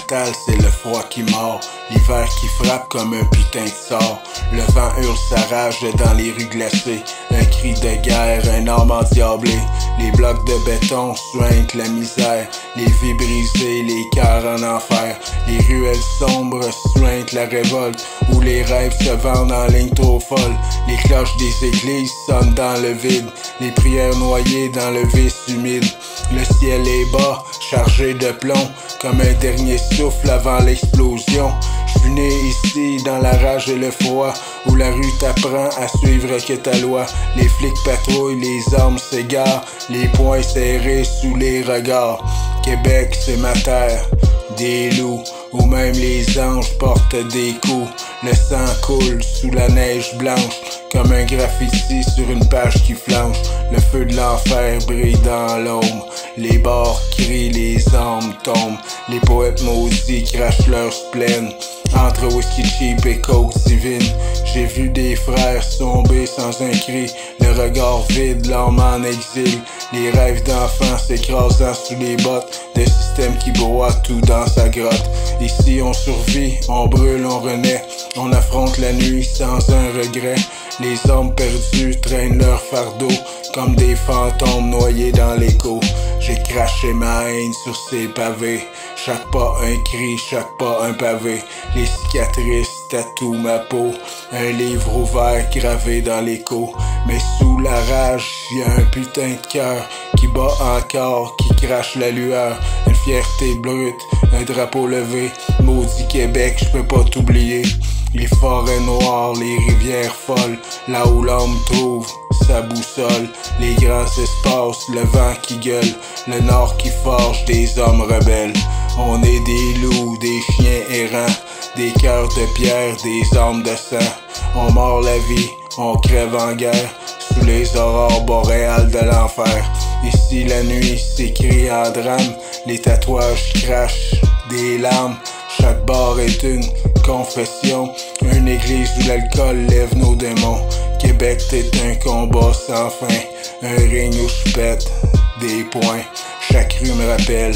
fatal, c'est le froid qui mord. L'hiver qui frappe comme un putain de sort. Le vent hurle sa rage dans les rues glacées. Un cri de guerre, un âme endiablée. Les blocs de béton suintent la misère. Les vies brisées, les cœurs en enfer. Les ruelles sombres suintent la révolte, où les rêves se vendent en ligne trop folle. Les cloches des églises sonnent dans le vide. Les prières noyées dans le vice humide. Le ciel est bas, chargé de plomb, comme un dernier souffle avant l'explosion. Je suis né ici dans la rage et le froid, où la rue t'apprend à suivre que ta loi. Les flics patrouillent, les armes s'égarent, les poings serrés sous les regards. Québec c'est ma terre, des loups, où même les anges portent des coups. Le sang coule sous la neige blanche, comme un graffiti sur une page qui flanche. Le feu de l'enfer brille dans l'ombre. Les bars crient, les âmes tombent. Les poètes maudits crachent leur spleen. Entre whisky cheap et coke divine, j'ai vu des frères tomber sans un cri. Le regard vide, l'âme en exil. Les rêves d'enfants s'écrasant sous les bottes de système qui broie tout dans sa grotte. Ici on survit, on brûle, on renaît. On affronte la nuit sans un regret. Les hommes perdus traînent leur fardeau comme des fantômes noyés dans l'écho. J'ai craché ma haine sur ces pavés. Chaque pas un cri, chaque pas un pavé. Les cicatrices tatouent ma peau. Un livre ouvert gravé dans l'écho. Mais sous la rage, y a un putain de cœur qui bat encore, qui crache la lueur. Une fierté brute, un drapeau levé. Maudit Québec, je peux pas t'oublier. Les forêts noires, les rivières folles, là où l'homme trouve sa boussole. Les grands espaces, le vent qui gueule, le nord qui forge des hommes rebelles. On est des loups, des chiens errants, des cœurs de pierre, des armes de sang. On mord la vie, on crève en guerre, sous les aurores boréales de l'enfer. Ici la nuit s'écrit en drame, les tatouages crachent des larmes. Chaque bar est une confession, une église où l'alcool lève nos démons. Québec t'es un combat sans fin, un ring où je pète des poings. Chaque rue me rappelle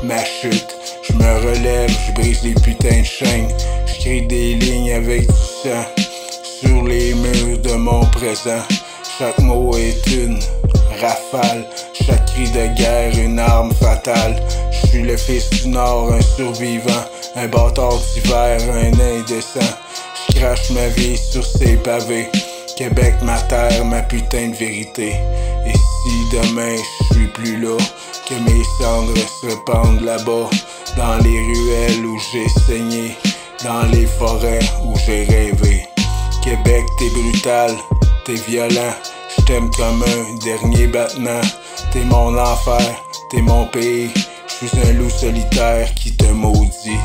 ma chute, je me relève, je brise les putains de chaînes. J'écris des lignes avec du sang sur les murs de mon présent. Chaque mot est une rafale, chaque cri de guerre une arme fatale. Je suis le fils du Nord, un survivant, un bâtard d'hiver, un indécent. Je crache ma vie sur ces pavés. Québec ma terre, ma putain de vérité. Et si demain je suis plus là, que mes cendres se répandent là-bas, dans les ruelles où j'ai saigné, dans les forêts où j'ai rêvé. Québec t'es brutal, t'es violent, je t'aime comme un dernier battement. T'es mon enfer, t'es mon pays, je suis un loup solitaire qui te maudit.